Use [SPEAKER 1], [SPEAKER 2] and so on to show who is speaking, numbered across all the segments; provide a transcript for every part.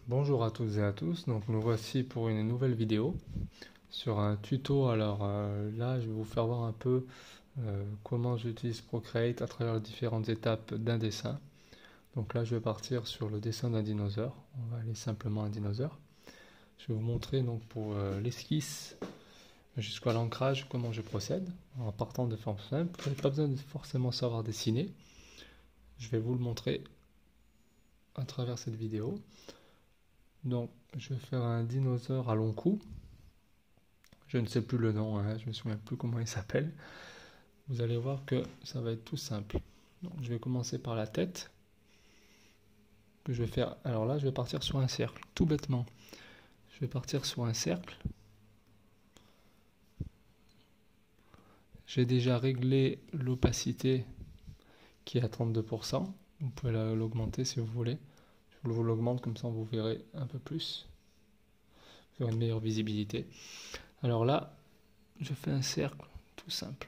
[SPEAKER 1] Bonjour à toutes et à tous, donc nous voici pour une nouvelle vidéo sur un tuto. Alors là je vais vous faire voir un peu comment j'utilise Procreate à travers les différentes étapes d'un dessin. Donc là je vais partir sur le dessin d'un dinosaure, on va aller simplement un dinosaure. Je vais vous montrer donc pour l'esquisse jusqu'à l'ancrage comment je procède en partant de forme simple. Vous n'avez pas besoin de forcément savoir dessiner, je vais vous le montrer à travers cette vidéo. Donc je vais faire un dinosaure à long cou. Je ne sais plus le nom, hein, je ne me souviens plus comment il s'appelle. Vous allez voir que ça va être tout simple. Donc, je vais commencer par la tête. Que je vais faire. Alors là, je vais partir sur un cercle, tout bêtement. Je vais partir sur un cercle. J'ai déjà réglé l'opacité qui est à 32%. Vous pouvez l'augmenter si vous voulez. Je vous l'augmente comme ça, vous verrez un peu plus. Vous aurez une meilleure visibilité. Alors là, je fais un cercle tout simple.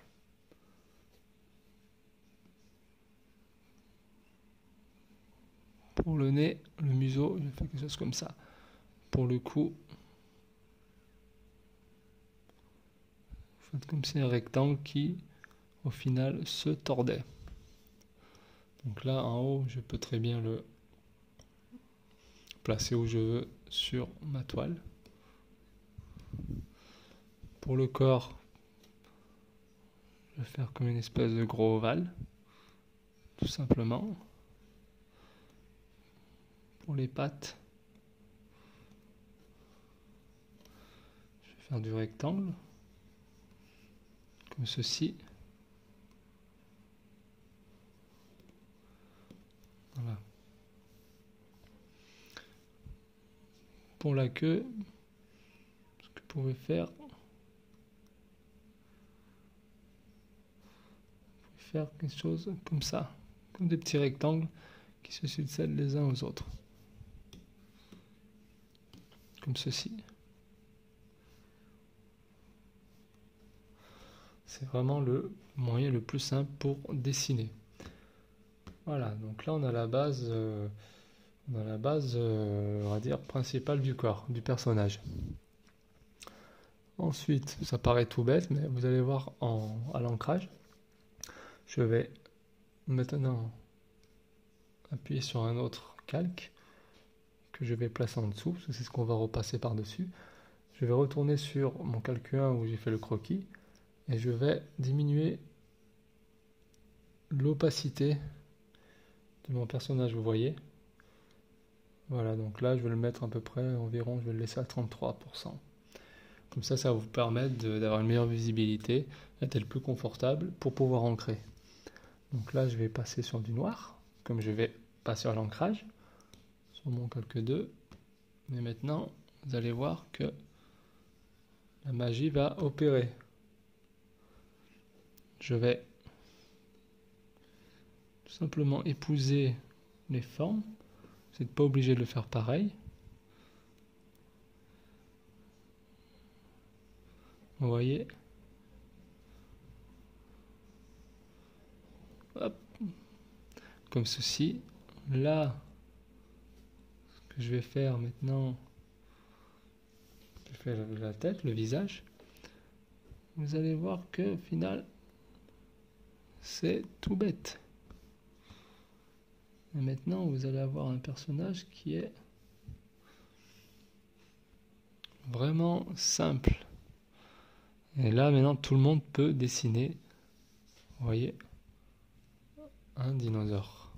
[SPEAKER 1] Pour le nez, le museau, je fais quelque chose comme ça. Pour le cou, faites comme si un rectangle qui, au final, se tordait. Donc là, en haut, je peux très bien le placer où je veux sur ma toile. Pour le corps, je vais faire comme une espèce de gros ovale, tout simplement. Pour les pattes, je vais faire du rectangle, comme ceci. Voilà. Pour la queue, ce que vous pouvez faire, quelque chose comme ça, comme des petits rectangles qui se succèdent les uns aux autres. Comme ceci. C'est vraiment le moyen le plus simple pour dessiner. Voilà, donc là on a la base, on va dire, principale du corps, du personnage. Ensuite, ça paraît tout bête, mais vous allez voir à l'ancrage, je vais maintenant appuyer sur un autre calque que je vais placer en dessous, parce que c'est ce qu'on va repasser par-dessus. Je vais retourner sur mon calque 1 où j'ai fait le croquis, et je vais diminuer l'opacité de mon personnage, vous voyez. Voilà, donc là je vais le mettre à peu près environ, je vais le laisser à 33%. Comme ça, ça va vous permettre d'avoir une meilleure visibilité, d'être le plus confortable pour pouvoir ancrer. Donc là je vais passer sur du noir, comme je vais pas sur l'ancrage, sur mon calque 2. Mais maintenant, vous allez voir que la magie va opérer. Je vais tout simplement épouser les formes. Vous n'êtes pas obligé de le faire pareil. Vous voyez. Hop. Comme ceci. Là, ce que je vais faire maintenant, je fais la tête, le visage. Vous allez voir que au final, c'est tout bête. Et maintenant, vous allez avoir un personnage qui est vraiment simple. Et là, maintenant, tout le monde peut dessiner, vous voyez, un dinosaure.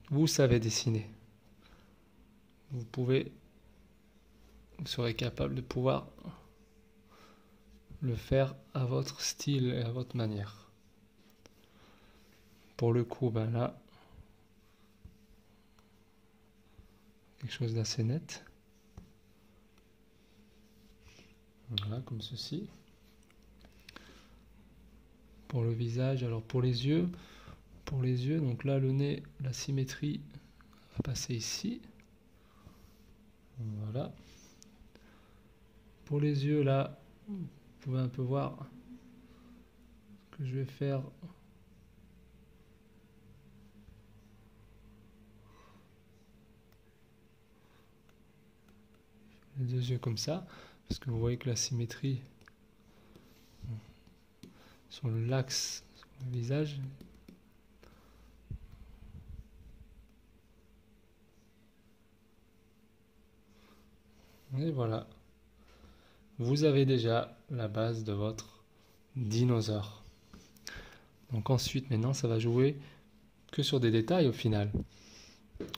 [SPEAKER 1] Vous savez dessiner. Vous serez capable de pouvoir le faire à votre style et à votre manière. Pour le coup, ben là, quelque chose d'assez net. Voilà, comme ceci. Pour le visage, alors pour les yeux, donc là le nez, la symétrie va passer ici. Voilà. Pour les yeux, là, vous pouvez un peu voir ce que je vais faire. les deux yeux comme ça, parce que vous voyez que la symétrie sur l'axe, sur le visage. Et voilà. Vous avez déjà la base de votre dinosaure. Donc ensuite, maintenant, ça va jouer que sur des détails au final.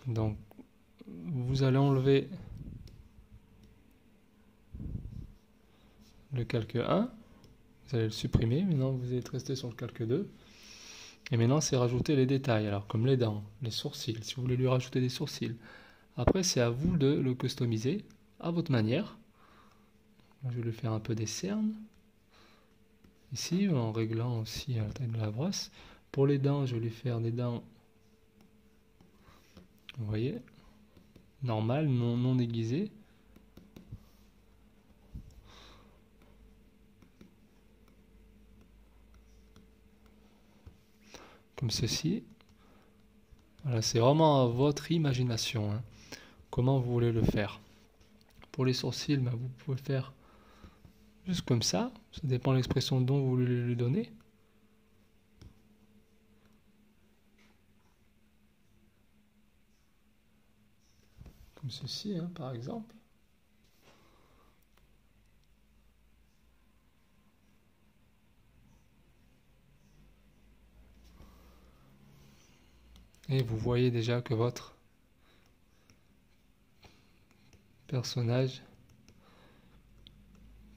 [SPEAKER 1] Donc, vous allez enlever le calque 1, vous allez le supprimer, maintenant vous êtes resté sur le calque 2. Et maintenant, c'est rajouter les détails, alors comme les dents, les sourcils, si vous voulez lui rajouter des sourcils. Après, c'est à vous de le customiser à votre manière. Je vais lui faire un peu des cernes. Ici, en réglant aussi la taille de la brosse. Pour les dents, je vais lui faire des dents, vous voyez, normales, non aiguisées. Comme ceci. Voilà, c'est vraiment à votre imagination, hein, comment vous voulez le faire. Pour les sourcils, ben, vous pouvez faire juste comme ça dépend de l'expression dont vous voulez lui donner. Comme ceci, hein, par exemple. Et vous voyez déjà que votre personnage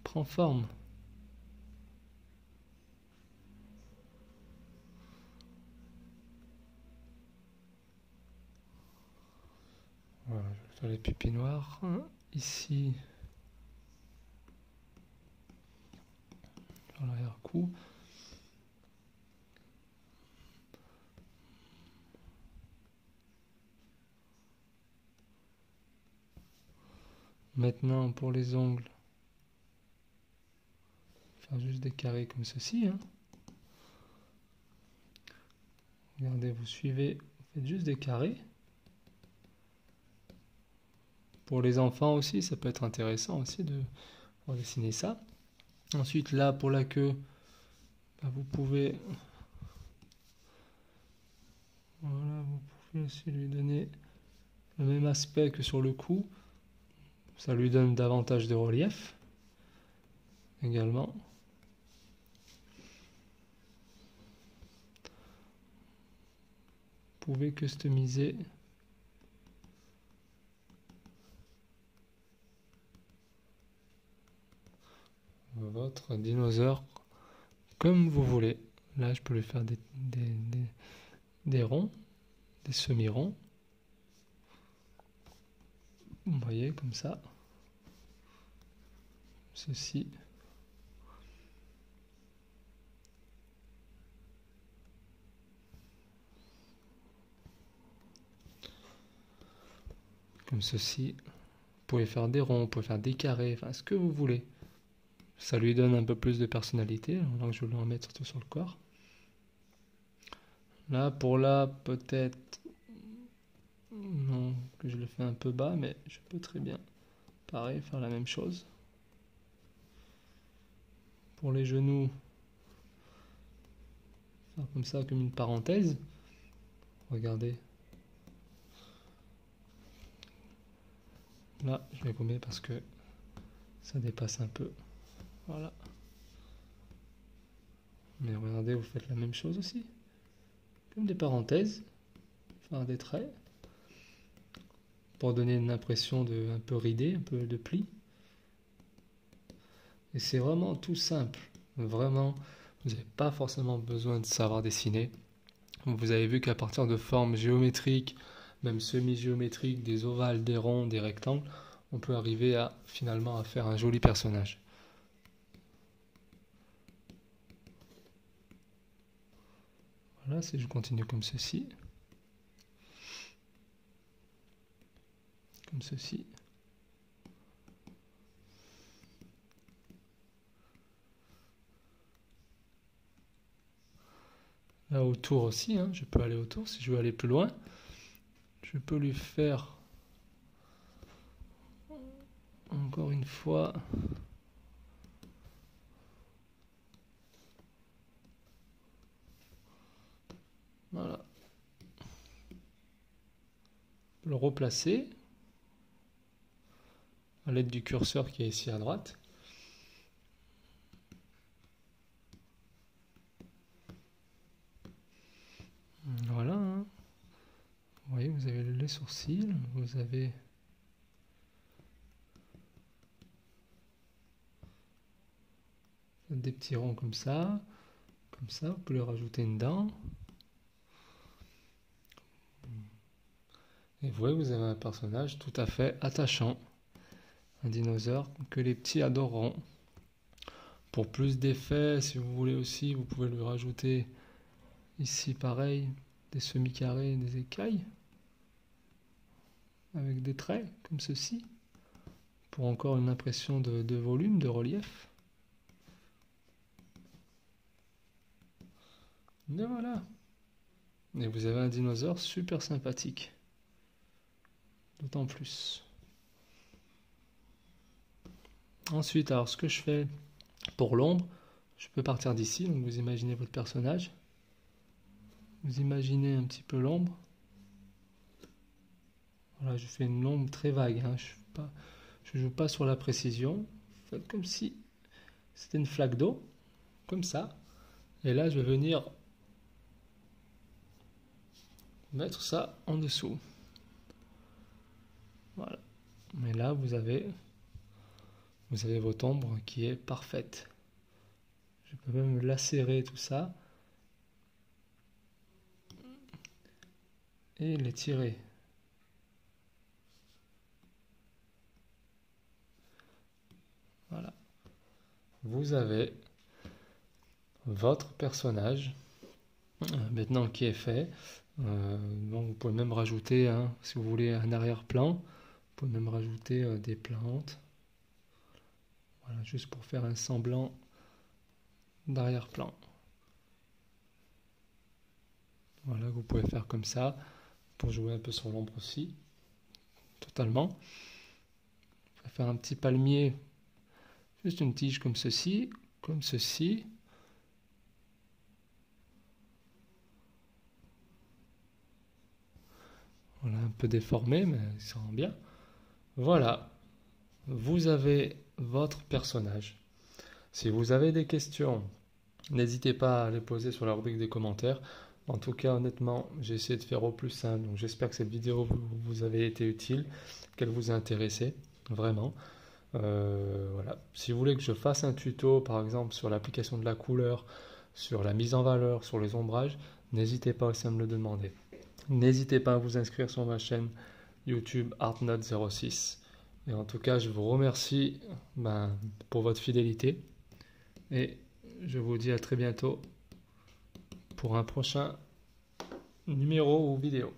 [SPEAKER 1] prend forme. Voilà, je vais faire les pupilles noires. Ici, sur l'arrière-cou. Maintenant, pour les ongles, faire juste des carrés comme ceci. Hein. Regardez, vous suivez, vous faites juste des carrés. Pour les enfants aussi, ça peut être intéressant aussi de dessiner ça. Ensuite, là, pour la queue, vous pouvez, voilà, vous pouvez aussi lui donner le même aspect que sur le cou. Ça lui donne davantage de relief également. Vous pouvez customiser votre dinosaure comme vous voulez. Là, je peux lui faire des ronds, des semi-ronds. Vous voyez, comme ça. Ceci. Comme ceci. Vous pouvez faire des ronds, vous pouvez faire des carrés, enfin ce que vous voulez. Ça lui donne un peu plus de personnalité, donc je vais le remettre surtout sur le corps. Là, pour là, peut-être, non, que je le fais un peu bas, mais je peux très bien, pareil, faire la même chose. Pour les genoux, faire comme ça, comme une parenthèse. Regardez. Là, je vais gommer parce que ça dépasse un peu. Voilà. Mais regardez, vous faites la même chose aussi. Comme des parenthèses, faire des traits, pour donner une impression de un peu ridé, un peu de pli. Et c'est vraiment tout simple. Vraiment, vous n'avez pas forcément besoin de savoir dessiner. Vous avez vu qu'à partir de formes géométriques, même semi-géométriques, des ovales, des ronds, des rectangles, on peut arriver à finalement à faire un joli personnage. Voilà, si je continue comme ceci. Comme ceci. Là autour aussi, hein, je peux aller autour. Si je veux aller plus loin, je peux lui faire encore une fois. Voilà. Le replacer à l'aide du curseur qui est ici à droite. Voilà. Hein. Vous voyez, vous avez les sourcils, vous avez des petits ronds comme ça, vous pouvez rajouter une dent. Et vous voyez, vous avez un personnage tout à fait attachant, un dinosaure que les petits adoreront. Pour plus d'effets, si vous voulez aussi, vous pouvez lui rajouter ici pareil, des semi-carrés, des écailles, avec des traits comme ceci, pour encore une impression de volume, de relief. Et voilà. Et vous avez un dinosaure super sympathique. D'autant plus. Ensuite, alors ce que je fais pour l'ombre, je peux partir d'ici. Donc vous imaginez votre personnage. Vous imaginez un petit peu l'ombre. Voilà, je fais une ombre très vague. Hein. Je ne joue pas sur la précision. Faites comme si c'était une flaque d'eau. Comme ça. Et là, je vais venir mettre ça en dessous. Voilà. Mais là, vous avez votre ombre qui est parfaite. Je peux même lacérer tout ça et l'étirer. Voilà. Vous avez votre personnage maintenant qui est fait. Donc vous pouvez même rajouter, hein, si vous voulez, un arrière-plan. Vous pouvez même rajouter des plantes. Voilà, juste pour faire un semblant d'arrière-plan. Voilà, vous pouvez faire comme ça pour jouer un peu sur l'ombre aussi, totalement. Vous pouvez faire un petit palmier, juste une tige comme ceci, comme ceci. Voilà, un peu déformé, mais ça rend bien. Voilà, vous avez votre personnage. Si vous avez des questions, n'hésitez pas à les poser sur la rubrique des commentaires. En tout cas, honnêtement, j'ai essayé de faire au plus simple. Donc j'espère que cette vidéo vous avait été utile, qu'elle vous a intéressé, vraiment. Voilà. Si vous voulez que je fasse un tuto, par exemple, sur l'application de la couleur, sur la mise en valeur, sur les ombrages, n'hésitez pas aussi à me le demander. N'hésitez pas à vous inscrire sur ma chaîne YouTube ArtNote06. Et en tout cas, je vous remercie pour votre fidélité. Et je vous dis à très bientôt pour un prochain numéro ou vidéo.